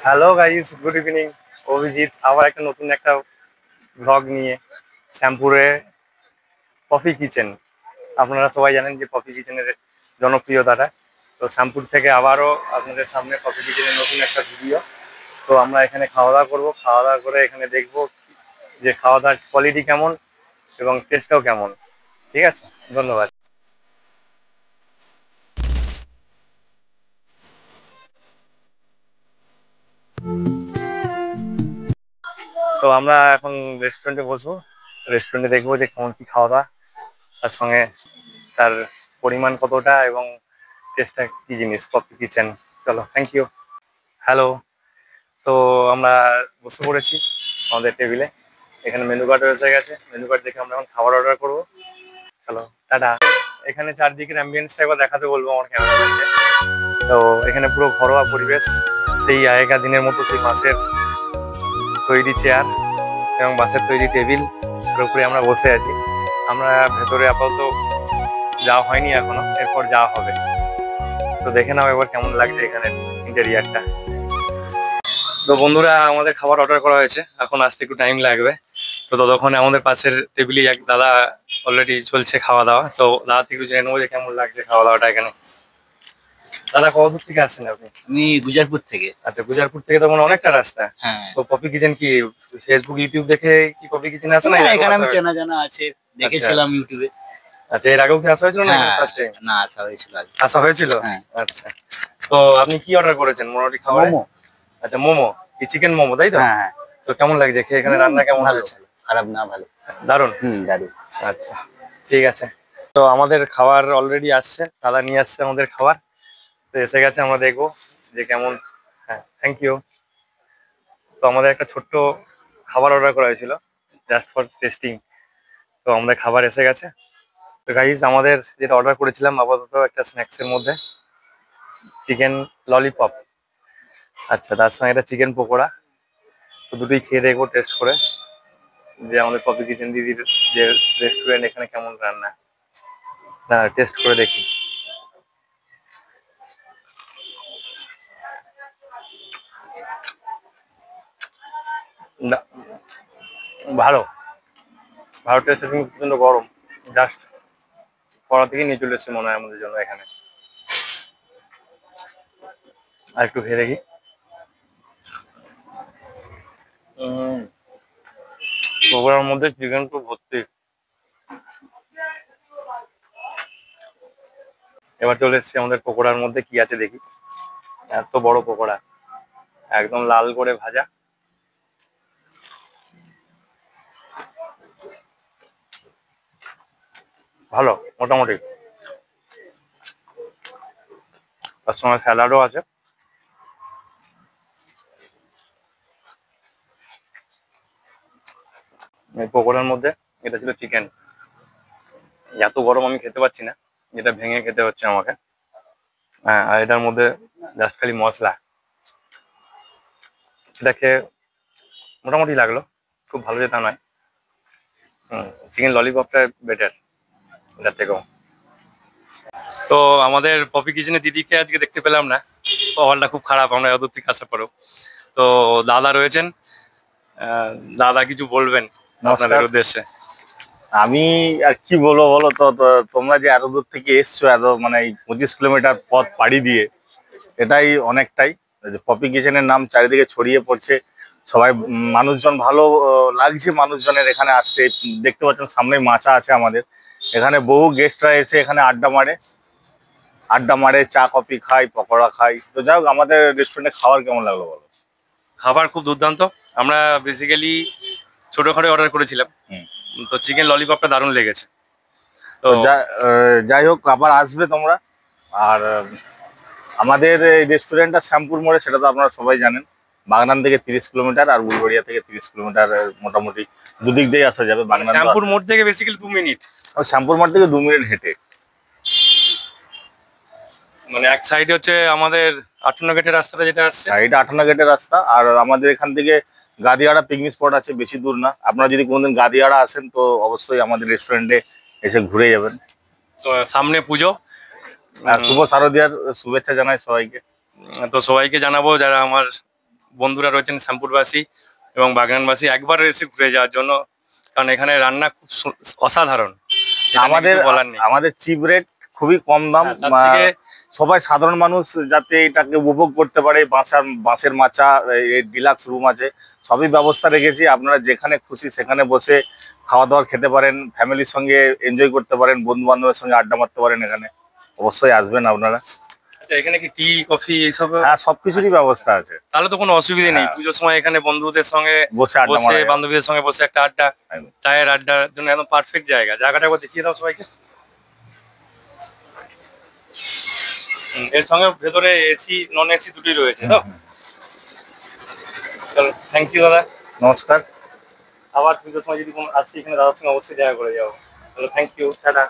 Hello guys, good evening. Abhijit আবার নতুন একটা ব্লগ নিয়ে শ্যামপুরে কফি কিচেন। আপনারা সবাই জানেন যে কফি কিচেনের জনপ্রিয়তাটা। তো শ্যামপুর থেকে আবারও আপনাদের সামনে কফি কিচেনের নতুন একটা ভিডিও। তো আমরা এখানে খাওয়া দাওয়া করবো, খাওয়া দাওয়া করে এখানে দেখবো যে খাওয়া দাওয়ার কোয়ালিটি কেমন এবং টেস্টটাও কেমন। ঠিক আছে, ধন্যবাদ। তো আমরা এখন রেস্টুরেন্টে বসবো, রেস্টুরেন্টে দেখবো যে কেমন কি খাওয়া দাওয়া, তার সঙ্গে তার পরিমাণ কতটা এবং টেস্টটা কি জিনিস। কফি কিচেন, চলো। Thank you. হ্যালো। তো আমরা বসে পড়েছি আমাদের টেবিলে। এখানে মেনু কার্ড এসে গেছে, মেনু কার্ড দেখে আমরা এখন খাবার অর্ডার করবো। চলো, টাটা। এখানে চারদিকের অ্যাম্বিয়েন্সটা একবার দেখাতে বলবো আমার ক্যামেরাম্যানকে। তো এখানে পুরো ঘরোয়া পরিবেশ, সেই আগেকার দিনের মতো সেই বাঁশের তৈরি চেয়ার এবং বাঁশের তৈরি টেবিল, তার উপরে আমরা বসে আছি। আমরা ভেতরে আপাতত যাওয়া হয়নি এখনো, এরপর যাওয়া হবে। তো দেখে নাও এবার কেমন লাগছে এখানে ইন্টেরিয়ারটা। তো বন্ধুরা, আমাদের খাবার অর্ডার করা হয়েছে, এখন আসতে একটু টাইম লাগবে। তো ততক্ষণে আমাদের পাশের টেবিলে এক দাদা অলরেডি চলছে খাওয়া দাওয়া। তো দাদা থেকে জেনে নেবো যে কেমন লাগছে খাওয়া দাওয়াটা এখানে। দাদা, কত দূর থেকে আসছেন আপনি? আমি গুজারপুর থেকে। আচ্ছা, গুজারপুর থেকে তো মানে অনেকটা রাস্তা। হ্যাঁ, তো কফি কিচেন কি ফেসবুক ইউটিউব দেখে কি কফি কিচেন আসে না? এখানে আমি চেনা জানা আছে, দেখেছিলাম ইউটিউবে। আচ্ছা, এর আগেও কি আসা হয়েছিল না হ্যাঁ, ফার্স্ট টাইম? না আসা হয়েছিল আগে। আসা হয়েছিল? হ্যাঁ। আচ্ছা। তো আপনি কি অর্ডার করেছেন মোটামুটি খাবার? মোমো। আচ্ছা, মোমো, কি চিকেন মোমো, তাই তো? হ্যাঁ হ্যাঁ। তো কেমন লাগছে খেয়ে? এখানে রান্না কেমন ভালো হয়েছে? ভালো, খারাপ না, ভালো। দারুণ। দারুণ। আচ্ছা, ঠিক আছে। তো আমাদের খাবার অলরেডি আসছে, দাদা নিয়ে আসছে আমাদের খাবার। তো এসে গেছে, আমরা দেখবো যে কেমন। হ্যাঁ, থ্যাংক ইউ। তো আমাদের একটা ছোট্ট খাবার অর্ডার করা হয়েছিল জাস্ট ফর টেস্টিং। তো আমাদের খাবার এসে গেছে। তো গাইজ, আমাদের যেটা অর্ডার করেছিলাম আপাতত একটা স্ন্যাক্সের মধ্যে চিকেন ললিপপ। আচ্ছা, তার সঙ্গে একটা চিকেন পকোড়া। তো দুটোই খেয়ে দেখবো টেস্ট করে যে আমাদের কফি কিচেন দিদির যে রেস্টুরেন্ট, এখানে কেমন রান্না। না, টেস্ট করে দেখি। না, ভালো ভালো টেস্ট আছে, কিন্তু প্রচন্ড গরম। জাস্ট কড়া থেকে নিয়ে চলে এসছে মনে হয় আমাদের জন্য এখানে। আর একটু খেয়ে দেখি। পকোড়ার মধ্যে চিকেন তো ভর্তি। এবার চলে এসছি আমাদের পকোড়ার মধ্যে কি আছে দেখি। এত বড় পকোড়া, একদম লাল করে ভাজা। ভালো মোটামুটি। তার সঙ্গে স্যালাডও আছে। এই পকোড়ার মধ্যে এটা ছিল চিকেন। এত গরম আমি খেতে পাচ্ছি না, যেটা ভেঙে খেতে হচ্ছে আমাকে। হ্যাঁ, আর এটার মধ্যে জাস্ট খালি মশলা। এটা খেয়ে মোটামুটি লাগলো, খুব ভালো যেটা নয়। চিকেন ললিপপটা বেটার এটার থেকেও। তো আমাদের কফি কিচেনের দিদিকে আজকে দেখতে পেলাম না, হলটা খুব খারাপ, আমরা এত দূর থেকে আসার পরেও। তো দাদা রয়েছেন, দাদা কিছু বলবেন আপনাদের উদ্দেশ্যে? আমি আর কি বলবো বলো তো, তোমরা যে এত দূর থেকে এসছো, এত মানে এই 25 কিলোমিটার পথ পাড়ি দিয়ে, এটাই অনেকটাই। পপি কিচেনের নাম চারিদিকে ছড়িয়ে পড়ছে, সবাই মানুষজন ভালো লাগছে মানুষজনের এখানে আসতে। দেখতে পাচ্ছেন সামনেই মাচা আছে আমাদের, এখানে বহু গেস্টরা এসে এখানে আড্ডা মারে, চা কফি খায়, পকোড়া খায়। তো যাই হোক, আমাদের রেস্টুরেন্টে খাবার কেমন লাগলো বলো? খাবার খুব দুর্দান্ত। আমরা বেসিক্যালি ছোট খাটে অর্ডার করেছিলাম, তো চিকেন ললিপপটা দারুণ লেগেছে। তো যাই হোক, আবার আসবে তোমরা। আর আমাদের এই রেস্টুরেন্টটা শ্যামপুর মোড়ে, সেটা তো আপনারা সবাই জানেন। বাগনান থেকে 30 কিলোমিটার আর উলবেড়িয়া থেকে 30 কিলোমিটার, মোটামুটি দুদিক দিয়ে আসা যাবে। বাগনান শ্যামপুর মোড় থেকে বেসিক্যালি 2 মিনিট, শ্যামপুর মোড় থেকে 2 মিনিট হেঁটে। মানে এক সাইডে হচ্ছে আমাদের 58 গেটের রাস্তাটা যেটা আসছে, এটা 58 গেটের রাস্তা। আর আমাদের এখান থেকে গাদিয়াড়া পিকনিক স্পট আছে, বেশি দূর না। আপনারা যদি কোনোদিন গাদিয়াড়া আসেন তো অবশ্যই আমাদের রেস্টুরেন্টে এসে ঘুরে যাবেন। তো সামনে পুজো, আর শুভ শারদিয়ার শুভেচ্ছা জানাই সবাইকে। তো সবাইকে জানাবো যারা আমার বন্ধুরা রয়েছেন শ্যামপুরবাসী এবং বাগনানবাসী একবার এসে ঘুরে যাওয়ার জন্য, কারণ এখানে রান্না খুব অসাধারণ। যেটা নিয়ে আমাদের কিছু বলার নেই। আমাদের চিপ রেট, খুবই কম দাম। হ্যাঁ, তার থেকে সবাই সাধারণ মানুষ যাতে এটাকে উপভোগ করতে পারে, বাঁশের মাচা, ডিলাক্স রুম আছে, সবই ব্যবস্থা রেখেছি। আপনারা যেখানে খুশি সেখানে বসে খাওয়া দাওয়া খেতে পারেন, ফ্যামিলির সঙ্গে এনজয় করতে পারেন, বন্ধু বান্ধবের সঙ্গে আড্ডা মারতে পারেন। এখানে অবশ্যই আসবেন আপনারা। আচ্ছা, এখানে কি টি কফি এইসব? হ্যাঁ, সবকিছুরই ব্যবস্থা আছে। তাহলে তো কোনো অসুবিধা নেই। হ্যাঁ। পুজোর সময় এখানে বন্ধুদের সঙ্গে বসে আড্ডা বসে, মারা যায়। বান্ধবীদের সঙ্গে বসে একটা আড্ডা, একদম। চায়ের আড্ডার জন্য একদম পারফেক্ট জায়গা। জায়গাটা একবার দেখিয়ে দাও সবাইকে। এর সঙ্গে ভেতরে এসি নন এসি দুটোই রয়েছে তো। চলো, থ্যাংক ইউ দাদা। নমস্কার। আবার পুজোর সময় যদি কোনো আসি এখানে দাদার সঙ্গে অবশ্যই দেখা করে যাবো। চলো, থ্যাংক ইউ, টাটা।